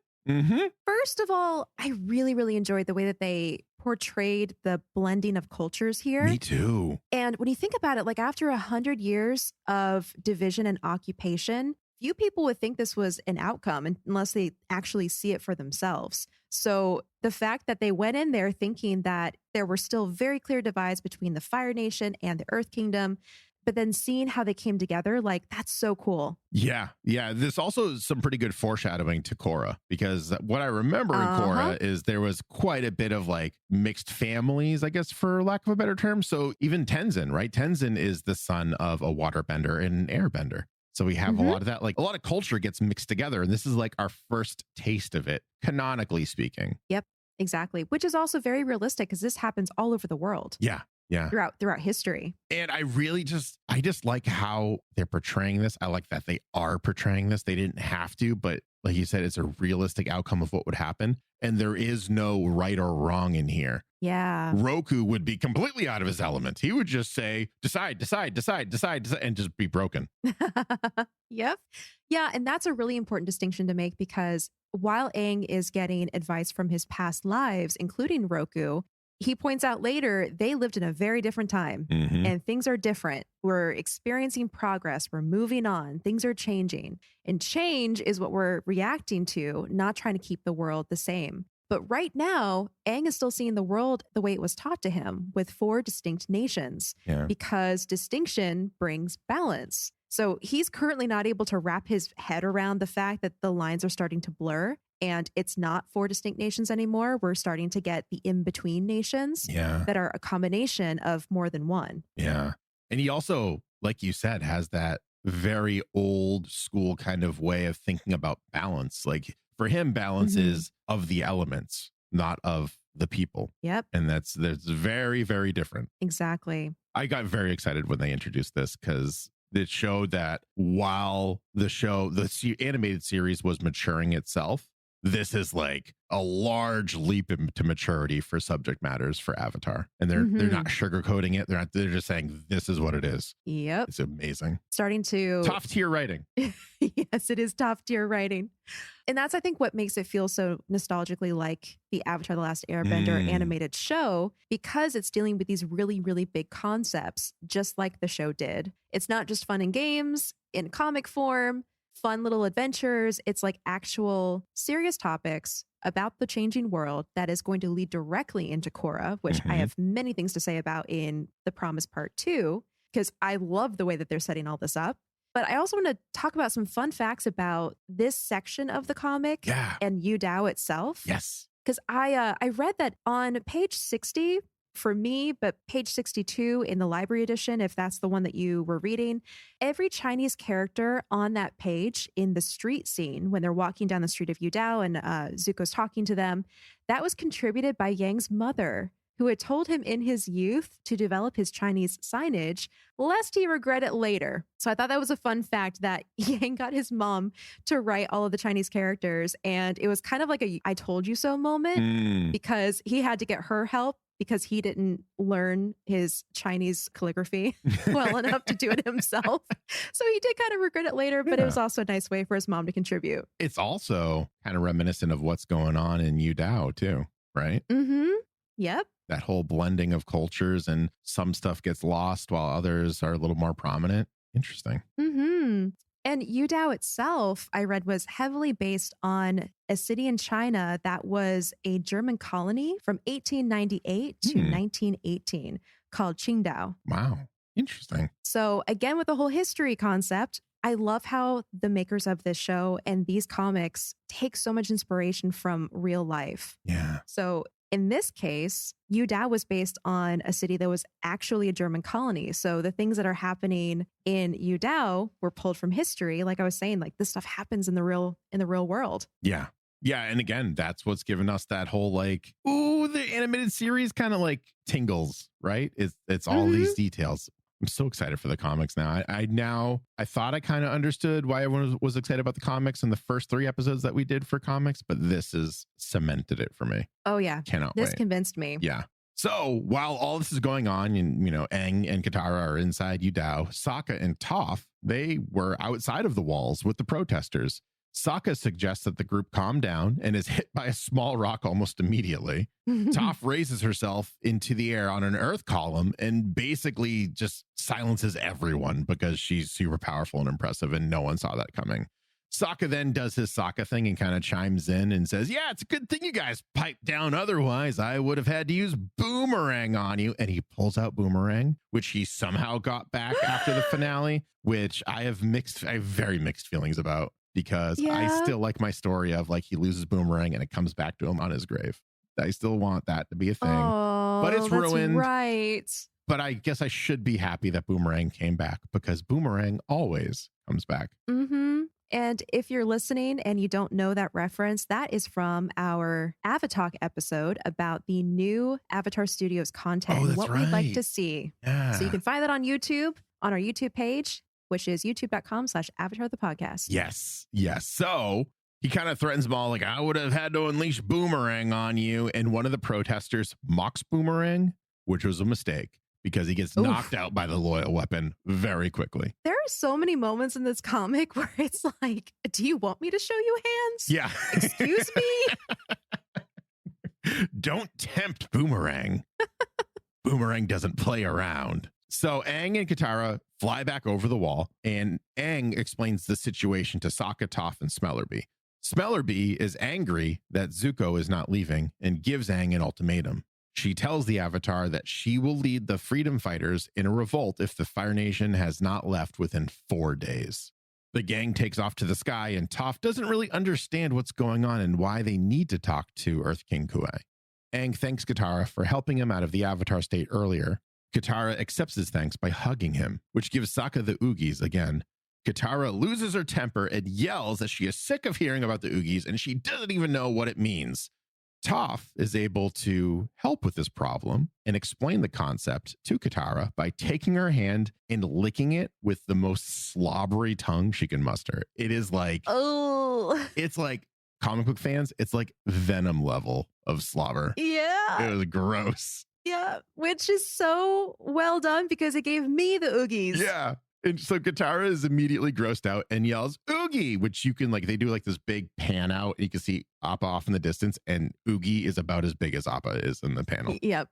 First of all, I really, really enjoyed the way that they portrayed the blending of cultures here. Me too. And when you think about it, like after 100 years of division and occupation, few people would think this was an outcome unless they actually see it for themselves. So the fact that they went in there thinking that there were still very clear divides between the Fire Nation and the Earth Kingdom, but then seeing how they came together, like that's so cool. Yeah. There's also some pretty good foreshadowing to Korra, because what I remember in Korra is there was quite a bit of like mixed families, I guess, for lack of a better term. So even Tenzin, right? Tenzin is the son of a waterbender and an airbender. So we have a lot of that, like a lot of culture gets mixed together. And this is like our first taste of it, canonically speaking. Yep, exactly. Which is also very realistic because this happens all over the world. Yeah. Throughout history. And I just like how they're portraying this. I like that they are portraying this. They didn't have to, but like you said, it's a realistic outcome of what would happen. And there is no right or wrong in here. Yeah. Roku would be completely out of his element. He would just say, decide, and just be broken. Yep. Yeah. And that's a really important distinction to make, because while Aang is getting advice from his past lives, including Roku, he points out later they lived in a very different time and things are different. We're experiencing progress. We're moving on. Things are changing. And change is what we're reacting to, not trying to keep the world the same. But right now, Aang is still seeing the world the way it was taught to him, with 4 distinct nations, because distinction brings balance. So he's currently not able to wrap his head around the fact that the lines are starting to blur. And it's not 4 distinct nations anymore. We're starting to get the in-between nations that are a combination of more than one. Yeah. And he also, like you said, has that very old school kind of way of thinking about balance. Like for him, balance is of the elements, not of the people. Yep. And that's very, very different. Exactly. I got very excited when they introduced this, because it showed that while the animated series was maturing itself, this is like a large leap into maturity for subject matters for Avatar. And they're not sugarcoating it. They're just saying this is what it is. Yep. It's amazing. Starting to top tier writing. Yes, it is top tier writing. And that's, I think, what makes it feel so nostalgically like the Avatar: The Last Airbender animated show, because it's dealing with these really, really big concepts, just like the show did. It's not just fun and games in comic form, fun little adventures. It's like actual serious topics about the changing world that is going to lead directly into Korra, which I have many things to say about in The Promise Part 2, because I love the way that they're setting all this up. But I also want to talk about some fun facts about this section of the comic and Yu Dao itself. Yes. Because I read that on page 60 for me, but page 62 in the library edition, if that's the one that you were reading, every Chinese character on that page in the street scene, when they're walking down the street of Yu Dao and Zuko's talking to them, that was contributed by Yang's mother, who had told him in his youth to develop his Chinese signage, lest he regret it later. So I thought that was a fun fact that Yang got his mom to write all of the Chinese characters. And it was kind of like a I told you so moment, because he had to get her help, because he didn't learn his Chinese calligraphy well enough to do it himself. So he did kind of regret it later, but it was also a nice way for his mom to contribute. It's also kind of reminiscent of what's going on in Yu Dao too, right? Yep. That whole blending of cultures, and some stuff gets lost while others are a little more prominent. Interesting. And Yu Dao itself, I read, was heavily based on a city in China that was a German colony from 1898 to 1918 called Qingdao. Wow. Interesting. So again, with the whole history concept, I love how the makers of this show and these comics take so much inspiration from real life. Yeah. So in this case, Yu Dao was based on a city that was actually a German colony. So the things that are happening in Yu Dao were pulled from history. Like I was saying, like this stuff happens in the real world. Yeah. Yeah. And again, that's what's given us that whole like, ooh, the animated series kind of like tingles, right? It's all these details. I'm so excited for the comics now. I thought I kind of understood why everyone was excited about the comics in the first 3 episodes that we did for comics, but this has cemented it for me. Oh yeah. Cannot wait. This convinced me. Yeah. So while all this is going on, and Aang and Katara are inside Yu Dao, Sokka and Toph, they were outside of the walls with the protesters. Sokka suggests that the group calm down and is hit by a small rock almost immediately. Toph raises herself into the air on an earth column and basically just silences everyone because she's super powerful and impressive, and no one saw that coming. Sokka then does his Sokka thing and kind of chimes in and says, yeah, it's a good thing you guys piped down. Otherwise, I would have had to use Boomerang on you. And he pulls out Boomerang, which he somehow got back after the finale, which I have very mixed feelings about, because I still like my story of like he loses Boomerang and it comes back to him on his grave. I still want that to be a thing, but it's ruined. Right. But I guess I should be happy that Boomerang came back, because Boomerang always comes back. Mm-hmm. And if you're listening and you don't know that reference, that is from our Avatar episode about the new Avatar Studios content and what we'd like to see. Yeah. So you can find that on YouTube, on our YouTube page, which is youtube.com/Avatar the podcast. Yes. So he kind of threatens them all, like, I would have had to unleash Boomerang on you. And one of the protesters mocks Boomerang, which was a mistake, because he gets knocked out by the loyal weapon very quickly. There are so many moments in this comic where it's like, do you want me to show you hands? Yeah. Excuse me? Don't tempt Boomerang. Boomerang doesn't play around. So Aang and Katara fly back over the wall, and Aang explains the situation to Sokka, Toph, and Smellerbee. Smellerbee is angry that Zuko is not leaving and gives Aang an ultimatum. She tells the Avatar that she will lead the freedom fighters in a revolt if the Fire Nation has not left within 4 days. The gang takes off to the sky, and Toph doesn't really understand what's going on and why they need to talk to Earth King Kuei. Aang thanks Katara for helping him out of the Avatar state earlier. Katara accepts his thanks by hugging him, which gives Sokka the Oogies again. Katara loses her temper and yells that she is sick of hearing about the Oogies and she doesn't even know what it means. Toph is able to help with this problem and explain the concept to Katara by taking her hand and licking it with the most slobbery tongue she can muster. It is like, it's like, comic book fans, it's like Venom level of slobber. Yeah. It was gross. Yeah, which is so well done because it gave me the Oogies. Yeah. And so Katara is immediately grossed out and yells, Oogie, which you can like, they do like this big pan out and you can see Appa off in the distance, and Oogie is about as big as Appa is in the panel. Yep.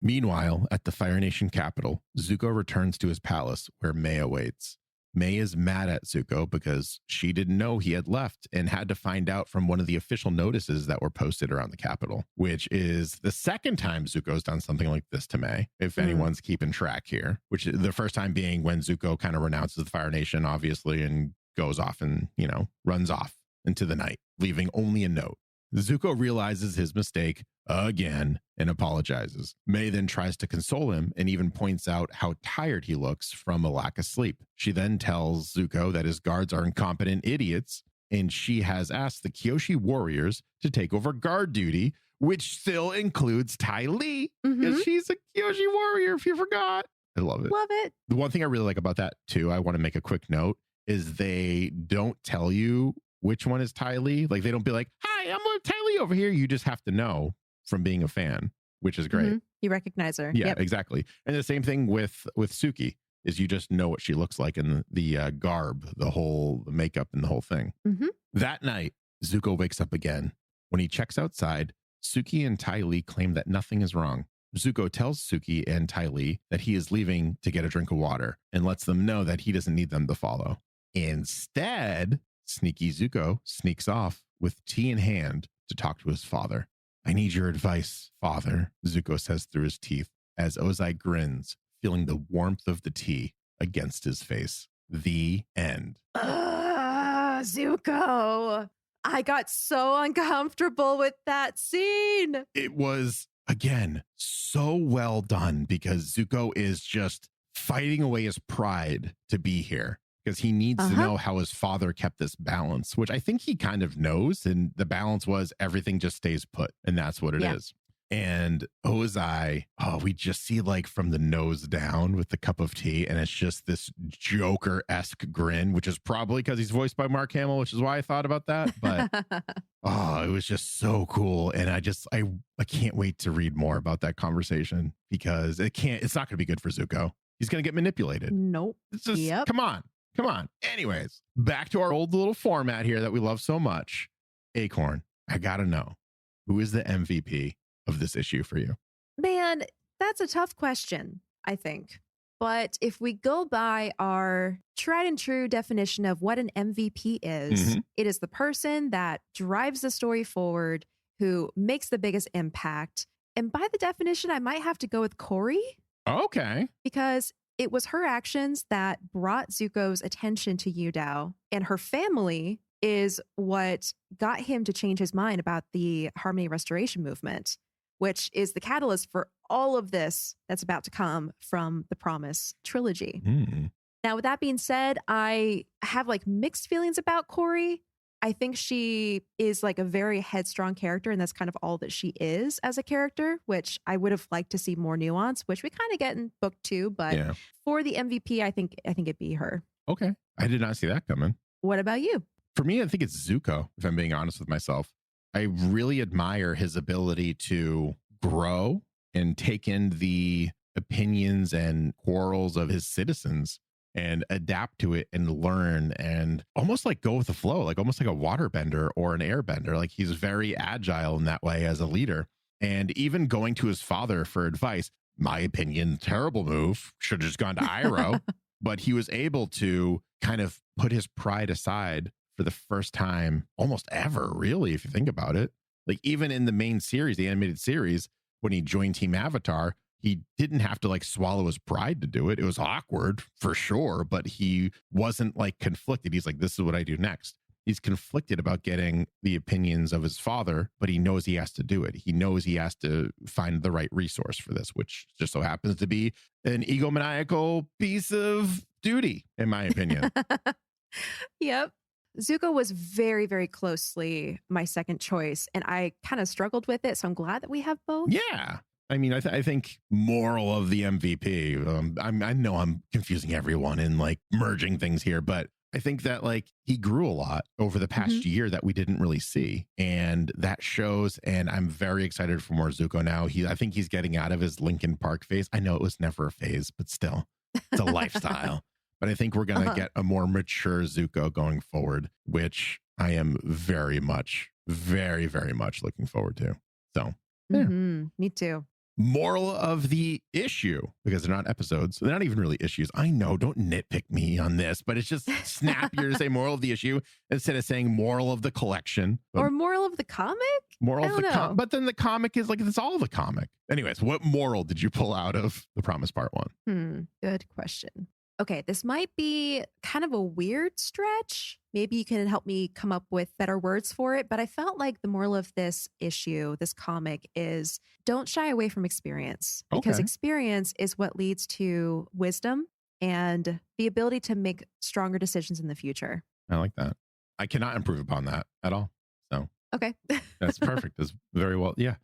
Meanwhile, at the Fire Nation capital, Zuko returns to his palace where May awaits. May is mad at Zuko because she didn't know he had left and had to find out from one of the official notices that were posted around the capital, which is the second time Zuko's done something like this to May, if anyone's keeping track here, which the first time being when Zuko kind of renounces the Fire Nation, obviously, and goes off and, you know, runs off into the night, leaving only a note. Zuko realizes his mistake again and apologizes. May then tries to console him and even points out how tired he looks from a lack of sleep. She then tells Zuko that his guards are incompetent idiots, and she has asked the Kyoshi warriors to take over guard duty, which still includes Ty Lee, because she's a Kyoshi warrior, if you forgot. I love it. Love it. The one thing I really like about that, too, I want to make a quick note, is they don't tell you which one is Ty Lee. Like, they don't be like, hi, I'm Ty Lee over here. You just have to know from being a fan, which is great. You recognize her. Yeah, exactly. And the same thing with Suki, is you just know what she looks like in the garb, the makeup and the whole thing. That night, Zuko wakes up again. When he checks outside, Suki and Ty Lee claim that nothing is wrong. Zuko tells Suki and Ty Lee that he is leaving to get a drink of water and lets them know that he doesn't need them to follow. Instead, sneaky Zuko sneaks off with tea in hand to talk to his father. I need your advice, father, Zuko says through his teeth as Ozai grins, feeling the warmth of the tea against his face. The end. Zuko. I got so uncomfortable with that scene. It was, again, so well done because Zuko is just fighting away his pride to be here, because he needs to know how his father kept this balance, which I think he kind of knows. And the balance was everything just stays put. And that's what it is. And Ozai, we just see like from the nose down with the cup of tea. And it's just this Joker-esque grin, which is probably because he's voiced by Mark Hamill, which is why I thought about that. But it was just so cool. And I can't wait to read more about that conversation, because it's not going to be good for Zuko. He's going to get manipulated. Nope. It's just, come on. Anyways, back to our old little format here that we love so much. Acorn, I got to know, who is the MVP of this issue for you? Man, that's a tough question, I think. But if we go by our tried and true definition of what an MVP is, it is the person that drives the story forward, who makes the biggest impact. And by the definition, I might have to go with Corey. Okay. Because it was her actions that brought Zuko's attention to Yudao, and her family is what got him to change his mind about the Harmony Restoration movement, which is the catalyst for all of this that's about to come from the Promise trilogy. Now, with that being said, I have like mixed feelings about Corey. I think she is like a very headstrong character, and that's kind of all that she is as a character, which I would have liked to see more nuance, which we kind of get in book 2. But for the MVP, I think it'd be her. Okay. I did not see that coming. What about you? For me, I think it's Zuko, if I'm being honest with myself. I really admire his ability to grow and take in the opinions and quarrels of his citizens and adapt to it and learn and almost like go with the flow, like almost like a waterbender or an airbender. Like he's very agile in that way as a leader. And even going to his father for advice, my opinion, terrible move, should have just gone to Iroh. But he was able to kind of put his pride aside for the first time almost ever, really, if you think about it. Like even in the main series, the animated series, when he joined Team Avatar, he didn't have to like swallow his pride to do it. It was awkward for sure, but he wasn't like conflicted. He's like, this is what I do next. He's conflicted about getting the opinions of his father, but he knows he has to do it. He knows he has to find the right resource for this, which just so happens to be an egomaniacal piece of duty, in my opinion. Yep. Zuko was very, very closely my second choice, and I kind of struggled with it. So I'm glad that we have both. Yeah. I mean, I think moral of the MVP, I know I'm confusing everyone and like merging things here, but I think that like he grew a lot over the past year that we didn't really see. And that shows. And I'm very excited for more Zuko now. I think he's getting out of his Linkin Park phase. I know it was never a phase, but still, it's a lifestyle. But I think we're going to get a more mature Zuko going forward, which I am very, very much looking forward to. So, yeah. Me too. Moral of the issue, because they're not episodes. They're not even really issues. I know, don't nitpick me on this, but it's just snappier to say moral of the issue instead of saying moral of the collection. Or moral of the comic? Moral of the comic. But then the comic is like, it's all the comic. Anyways, what moral did you pull out of The Promise Part 1? Good question. Okay, this might be kind of a weird stretch. Maybe you can help me come up with better words for it. But I felt like the moral of this issue, this comic, is don't shy away from experience. Because experience is what leads to wisdom and the ability to make stronger decisions in the future. I like that. I cannot improve upon that at all. So, okay. That's perfect. That's very well. Yeah.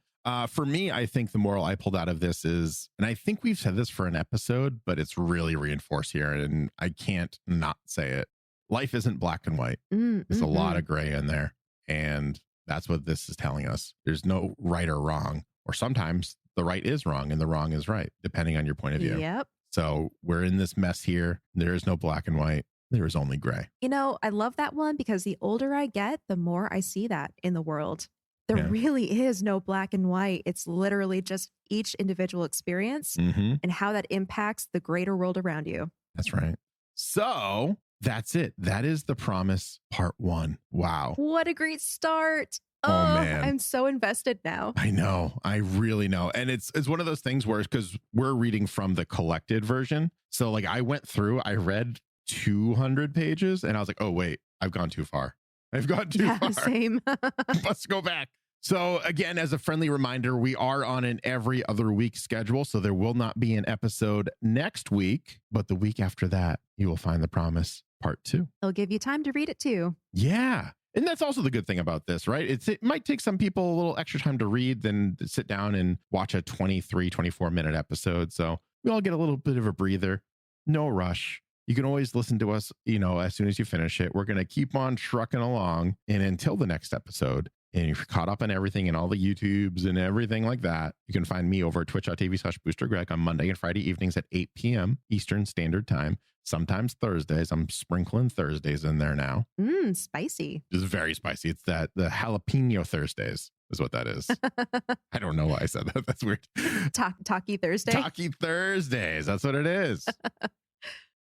For me, I think the moral I pulled out of this is, and I think we've said this for an episode, but it's really reinforced here, and I can't not say it. Life isn't black and white. There's a lot of gray in there. And that's what this is telling us. There's no right or wrong, or sometimes the right is wrong and the wrong is right, depending on your point of view. Yep. So we're in this mess here. There is no black and white. There is only gray. You know, I love that one because the older I get, the more I see that in the world. There really is no black and white. It's literally just each individual experience and how that impacts the greater world around you. That's right. So that's it. That is The Promise Part 1. Wow. What a great start. Oh man. I'm so invested now. I know. I really know. And it's one of those things where, because we're reading from the collected version. So like I went through, I read 200 pages and I was like, oh wait, I've gone too far. I've gone too far. Same. Let's go back. So again, as a friendly reminder, we are on an every other week schedule. So there will not be an episode next week, but the week after that, you will find The Promise Part 2. It'll give you time to read it too. Yeah. And that's also the good thing about this, right? It might take some people a little extra time to read than to sit down and watch a 23, 24-minute episode. So we all get a little bit of a breather. No rush. You can always listen to us, as soon as you finish it. We're going to keep on trucking along. And until the next episode, and if you're caught up on everything and all the YouTubes and everything like that, you can find me over at twitch.tv/BoosterGreg on Monday and Friday evenings at 8 p.m. Eastern Standard Time. Sometimes Thursdays. I'm sprinkling Thursdays in there now. Spicy. It's very spicy. It's the jalapeno Thursdays. is what that is. I don't know why I said that. That's weird. Talkie Thursday. Talkie Thursdays. That's what it is.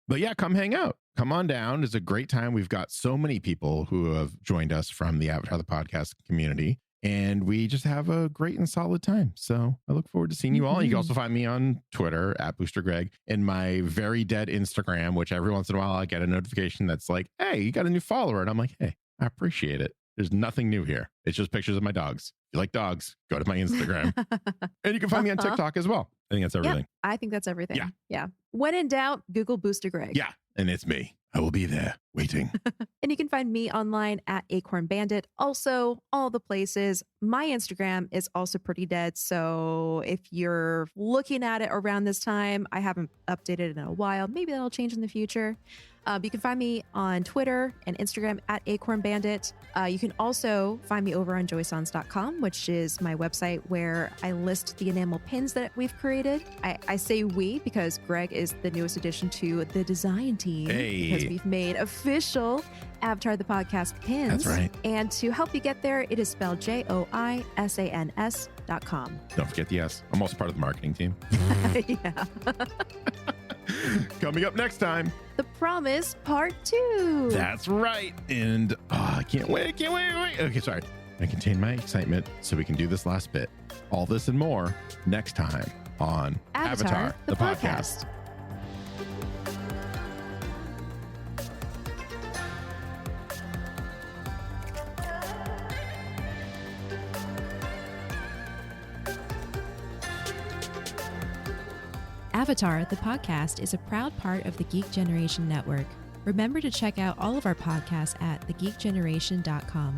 But yeah, come hang out. Come on down. It's a great time. We've got so many people who have joined us from the Avatar the Podcast community, and we just have a great and solid time. So I look forward to seeing you all. You can also find me on Twitter at Booster Greg, and my very dead Instagram, which every once in a while I get a notification that's like, hey, you got a new follower. And I'm like, hey, I appreciate it. There's nothing new here. It's just pictures of my dogs. If you like dogs, go to my Instagram. And you can find me on TikTok as well. I think that's everything. Yep, I think that's everything. Yeah. When in doubt, Google Booster Greg. Yeah. And it's me. I will be there waiting. And you can find me online at Acorn Bandit. Also, all the places. My Instagram is also pretty dead. So if you're looking at it around this time, I haven't updated it in a while. Maybe that'll change in the future. You can find me on Twitter and Instagram at Acorn Bandit. You can also find me over on joysons.com, which is my website where I list the enamel pins that we've created. I say we because Greg is the newest addition to the design team. Hey. Because we've made official Avatar the Podcast pins. That's right. And to help you get there, it is spelled JOISANS.com. Don't forget the S. I'm also part of the marketing team. Yeah. Coming up next time, The Promise Part 2. that's right. And I can't wait. Okay, sorry. I contain my excitement so we can do this last bit. All this and more next time on Avatar the Podcast. Avatar, the podcast, is a proud part of the Geek Generation Network. Remember to check out all of our podcasts at thegeekgeneration.com.